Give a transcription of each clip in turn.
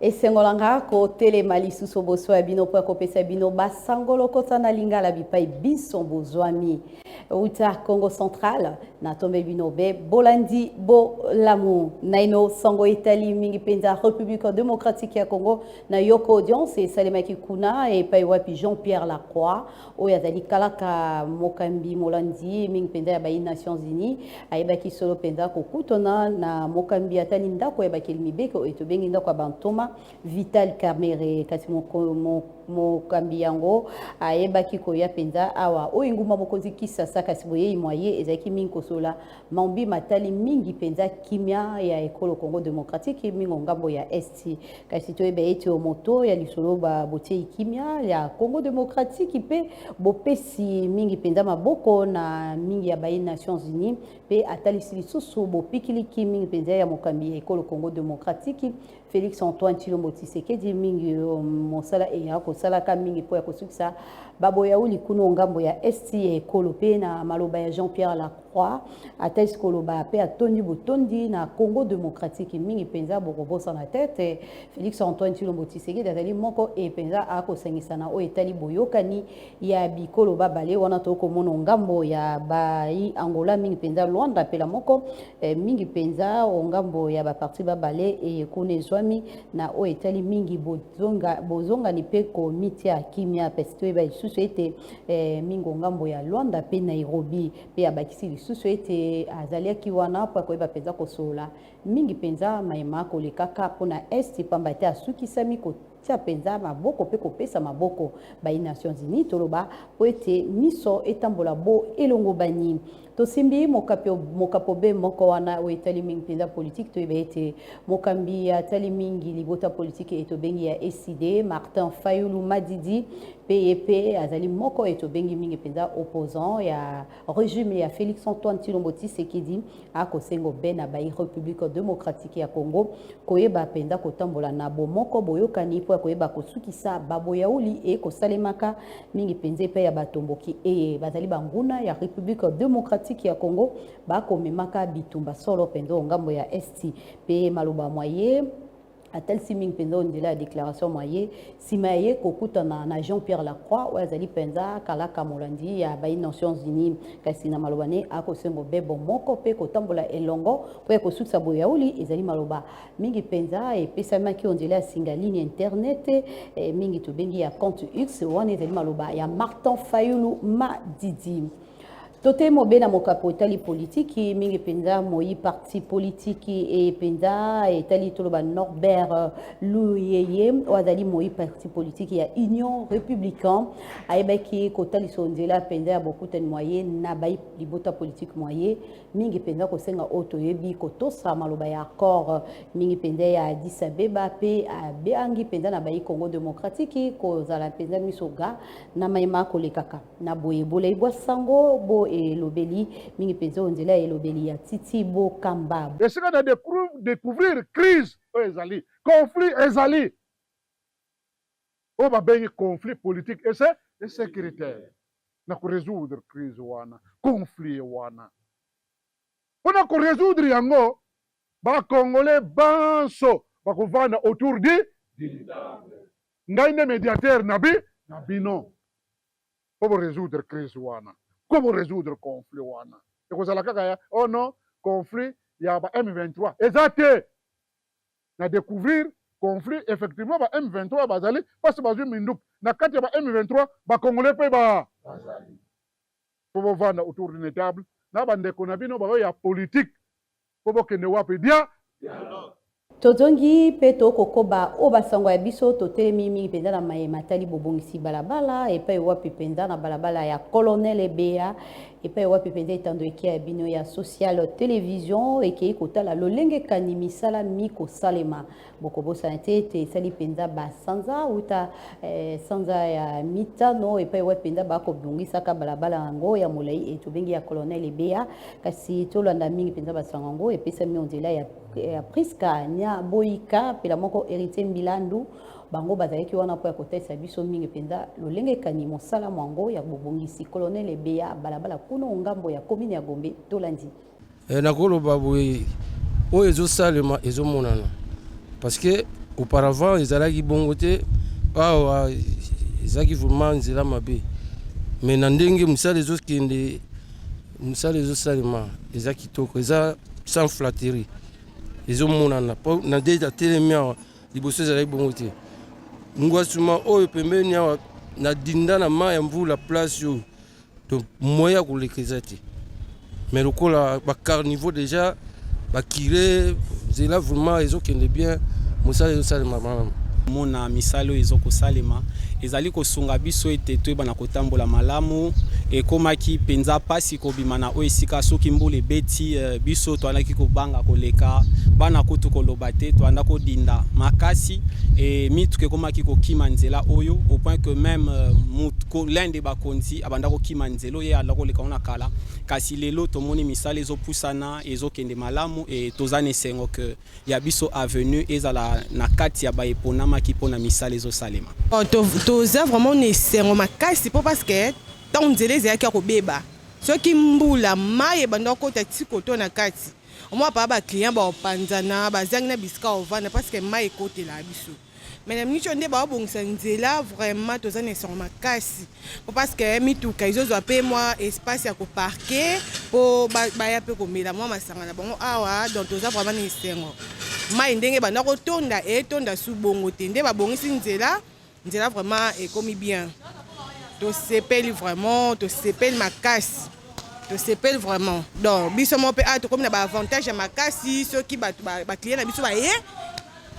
Esengolanga ko telema lisusu boswa bino po kopesa bino basangolo kotana lingala bipai biso bozwami uta Congo Central na tombe bino be bolandi bo lamu naino sango Italie mingi penza République démocratique ya Congo na yoko audience salema kikuna e pai wapi Jean-Pierre Lacroix o yazali kalaka mokambi molandi mingi penza ya bai Nations Unies ayeba ki solo penza ko kutona na mokambi atali ndako ya bakeli beko etobengi ndako bantoma Vital Kamerhe kasi mokambi yango ayebaki koya penza awa oyinguma mokonzi kisasa kasi boye moye ezaki mingi kosola mambi matali mingi penza kimia ya ekolo Congo démocratique mingo ngambo ya esti kasi toyebe eti moto ya lisolo ba botie kimia ya Congo démocratique pe bopesi mingi penza maboko na mingi ya bayi Nations Unies pe atali lisusu bopikili mingi penza ya mokambi ya ekolo Congo démocratique Félix Antoine Tshilombo Tshisekedi mingi mosala eya kosala ka mingi po ya kosukisa baboya uli kuno ngambo ya esti ekolo pe na maloba ya Jean-Pierre Lacroix atais koloba pe atondi botondi na Congo démocratique mingi penza bokobosa na tête Félix Antoine Tshilombo Tshisekedi azali moko e penza akosangisa na o etali boyokani ya bikolo babale wana to komono ngambo ya bai Angola mingi penza Luanda pe la moko mingi penza o ngambo ya ba parti babale e kunezwami na o etali mingi bozonga ni pe komiti ya kimia pesto eba isusu ete mingo ngambo ya Luanda pe Nairobi pe abakisi lisusu ete azaliaki wana po koyeba penza kosola mingi penza maema kolekaka pona est pamba te asukisami kotia penza maboko pe kopesa maboko bai Nations Unies toloba po ete miso etambola bo elongo bani tosimbi mokapo be moko wana o etali mingi penza politique toyeba ete mokambi atali mingi libota politique etobengi ya SID Martin Fayulu Madidi PEP azali moko etobengi mingi penza opposant ya régime ya Félix Antoine Tshilombo Tshisekedi akosengo be na bai République démocratique ya Congo koyeba penza kotambola na bomoko boyokani po koyeba kosukisa baboya uli e kosalemaka mingi penza pe ya batomboki e bazali banguna ya République démocratique ya Congo bakomemaka bitumba solo penza ngambo ya esti pe maloba moye atel siming penza ondela déclaration moye simaye kokutana na Jean-Pierre Lacroix ou azali penza kalaka molandi ya bai Nations Unies kasi na malobane akosengo bebo moko pe kotambola elongo po kosukisa boya uli ezali maloba mingi penza e pesamaki ondela singa ligne internet mingi tobengi ya compte X wana ezali maloba ya Martin Fayulu Madidi Tote mobe na mokapo etali politique mingi penza moi parti politique e penza etali toloba Norbert Luyeye wazali moi parti politique ya Union républicain ayebaki kotali sondela penza ya bokutani moyen na bai libota politique moyen mingi penza kosenga oto yebi kotosa maloba ya accord mingi penza ya Addis Abeba pe abeangi penza na bai Congo démocratique kozala penza misoga na maima kolekaka na boye bolei sango bo et lobeli mingi penza onzela et lobeli ya Titi Bo Kamba. Et c'est de découvrir crise ezali, conflit ezali. On va bien conflit politique et c'est sécuritaire. Na ko résoudre crise wana, conflit wana. On a ko résoudre yango ba congolais banso ba ko vana autour du ngai médiateur nabi nabino. Pour résoudre crise wana. Comment résoudre conflit wana? Et vous allez kaka ya oh non, conflit ya ba M23. Exacté. Na découvrir conflit effectivement ba M23 bazali parce que bazui minduk na kati ya ba M23 ba congolais pe ba bazali. Pour vendre autour d'une table na bande konabino ba ya politique. Pour que ne wapi dia dialogue. Tozongi peto kokoba oba sango ya biso totelemi mingi penza na mayema tali bobongisi balabala epai wapi penza na balabala ya Colonel Ebea epai wapi penza etando ekia ya bino ya social télévision ekei kotala lolenge kani misala miko salema bokobosa te te sali penza ba sanza uta sanza ya mitano epai wapi penza bakobongisa ka balabala ngo ya molai etobengi ya Colonel Ebea kasi tolanda mingi penza basanga ngo epesa mi ondela ya Priska nya boika pela moko héritier Milandu bango bazalaki wana po ya kotesa biso mingi penza lolenge kani mosala mwango ya bobongisi Colonel Ebea balabala kuno ngambo ya commune ya Gombe tolandi nakoloba boye o ezosalema ezomonana parce que auparavant ezalaki bongo te awa ezalaki vraiment nzela mabe mais na ndenge musala ezokende musala ezosalema eza kitoko eza sans flatterie ezomonana po na deja telemi awa liboso ezalaki bongo te ngwasuma oyo pembeni awa na dinda na mai ya mvula place oyo to moya koleka eza te mais lokola bacarnivore déjà bakire nzela vraiment ezokende bien musala ezosalema malamu mona misalo ezokosalema ezali kosunga biso ete toyebana kotambola malamu ekomaki penza pasi kobima na oyo esika soki mbula ebeti biso toandaki kobanga koleka bana kutu koloba te toanda kodinda makasi mituka ekomaki kokima nzela oyo au point que même l'un des bakonzi abanda kokima nzela ye ala koleka ona kala kasi lelo tomoni misala ezopusana ezokende malamu tozana esengo ke ya biso avenue ezala na kati ya baeponama ki pona misala ezosalema toza vraiment nesengo makasi po parce que tant nzela ezalaki ya kobeba soki mbula mai ebanda kokota tikoto na kati omwa pa baclient baopanzana bazangi na bisika ovanda parce que mai ekotela biso mais na miniti nde baobongisa nzela vraiment toza nesengo makasi po parce que mituka ezozwa mpe mwa espace ya koparke po baya mpe komela mwa masanga na bango awa donc toza vraiment nesengo mai ndenge banda kotonda etonda su bongo te nde babongisi nzela vraiment ekomi bien tosepeli vraiment tosepeli makasi tosepeli vraiment donc biso mo mpe tokomi na baavantage ya makasi soki bato baclient na biso baye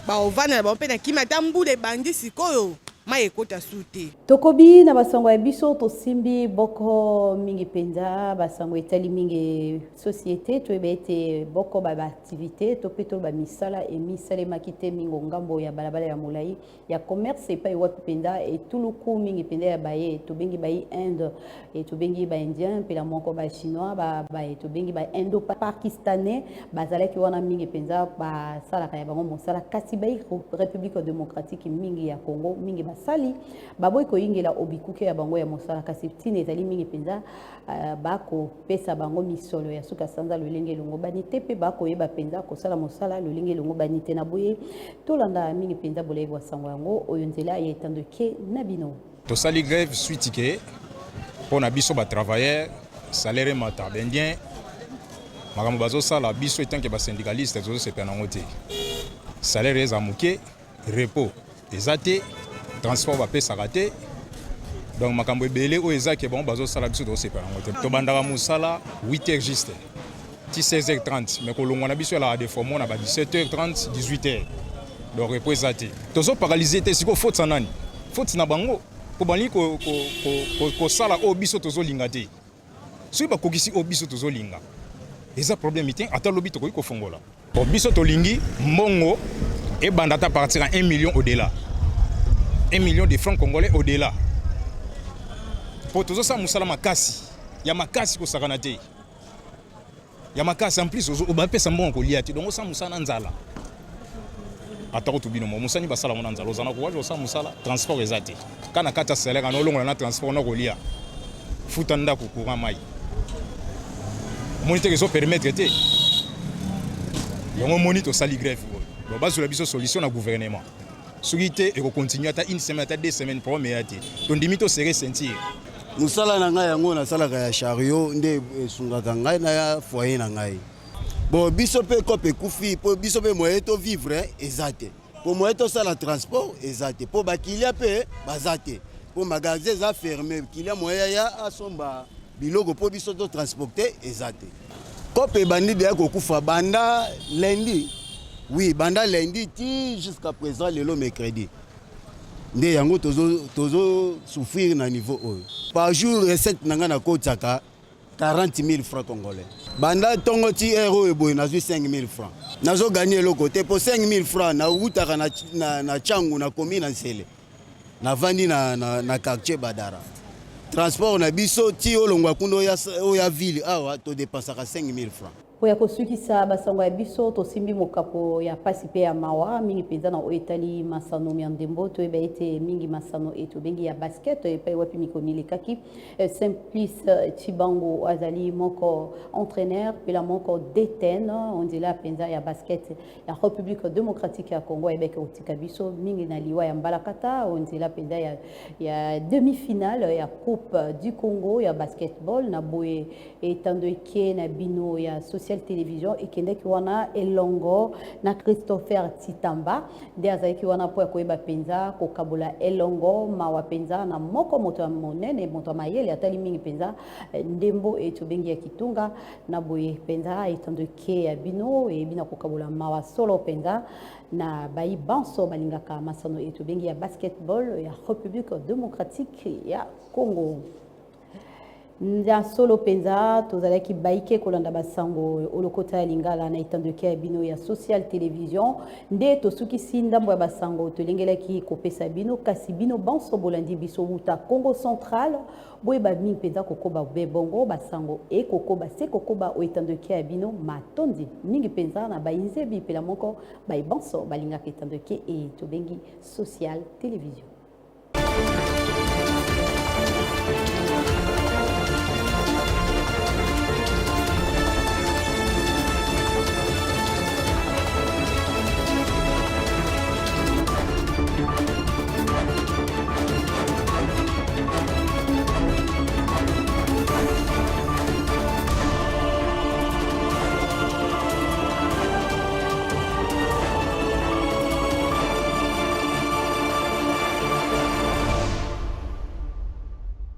baovanda na bango mpe na kima ata mbula ebandi sikoyo mai ekota su te tokobi na basango ya biso tosimbi boko mingi mpenza basango etali mingi société toyeba ete boko baactivité to mpe to bamisala emisalemaki te mingo ngambo ya balabala ya molai ya commerce epai wapi mpenza etuluku mingi mpenza ya baye tobengi bayi Inde tobengi baindien mpela moko bachinois tobengi baindo pakistanais bazalaki wana mingi mpenza basalaka ya bango mosala kasi bayi république démocratique mingi ya Congo mingi sali baboy ko ingela obikuke ya bango ya mosala kasi tine ezali mingi penza bako pesa bango misolo ya suka sanza lolenge longo banite pe bako yeba penza ko sala mosala lolenge longo banite na boye tolanda mingi penza bolevo wa sango yango oyo nzela ya etandoke na bino to sali grève suite ke pona biso ba travailleur salaire mata bendien makambo bazo sala biso etanke ba syndicaliste zo se pena ngote salaire eza muke repos ezate transport va pesa raté donc makambo ebele o ezaki bon bazo sala biso do separa ngote to bandaka musala 8h juste ti 16h30 mais ko longwa na biso la de formo na ba 17h30 18h donc repos ezate tozo paralyser te siko faute sanani faute na bango ko bani ko sala o biso tozo linga te so ba kokisi o biso tozo linga eza problème ite ata lobi to ko fongola o biso to lingi mbongo e bandata partir à 1 million au-delà 1 million de francs congolais au-delà. Pour tout ça, nous sommes makasi. Il y a makasi qui est Il y a makasi en plus, on va payer bon Goliath. Donc, nous sommes nzala. Attends, tout bien. Nous sommes basala nzala. Nous sommes musala transport exact. Quand on a 4 salaires, on a long transport on Goliath. Futanda ku courant mai. Moniteur ils permettre te. On moniteur sali grève. Donc, base sur la solution au gouvernement. Sougité et continuer à une semaine, à 2 semaines pour me aider. Donc limite serré sentir. Musala na ngai yango na sala ka chariot nde sungaka ngai na ya foyer na ngai. Bon biso pe kope kufi po biso pe moyen to vivre exact. Pour moyen to sala transport exact. Pour ba kilia pe bazate. Pour magasin za fermé kilia moyen ya asomba biloko po biso to transporter exact. Kope bandi bia ko kufa banda lundi. Oui, banda lundi jusqu'à présent le mercredi. Nde yango tozo souffrir na niveau haut. Par jour recette nanga na kotaka 40 000 francs congolais. Banda tongo ti euro eboy na 5 000 francs. Nazo gagner le côté pour 5 000 francs na utaka na changu na commune na Nsele. Na vandi na quartier Badara. Transport na biso ti olongwa kundo ya ville awa to dépensaka 5 000 francs. po ya kosukisa basango ya biso tosimbi mokapo ya pasi pe ya mawa mingi penza na oetali masano ya ndembo toyeba ete mingi masano etu bengi ya basket epai wapi mikomilekaki Simplice Chibango azali moko entraîneur pela moko DTN ondela penza ya basket ya République démocratique ya Congo ebeke otika biso mingi na liwa ya mbalakata ondela penza ya demi-finale ya Coupe du Congo ya basketball na boye etando eke na bino ya Social Télévision ekendeki wana elongo na Christopher Titamba nde azalaki wana po ya koyeba penza kokabula elongo mawa penza na moko moto ya monene moto ya mayele atali mingi penza ndembo etu bengi ya kitunga na boye penza etandeke ya bino e bina kokabula mawa solo penza na bayi banso balingaka masano etu bengi ya basketball ya République démocratique ya Congo. Ndia solo penza tozalaki baike kolanda basango olokota ya lingala na etandeke ya bino ya Social Télévision nde tosukisi ndambo ya basango tolengelaki kopesa bino kasi bino banso bolandi biso uta Congo Central boyeba mingi penza kokoba bebongo basango e kokoba se kokoba o etandeke ya bino matondi mingi penza na bayinzebi pela moko bayi banso balingaka etandeke e tobengi Social Télévision.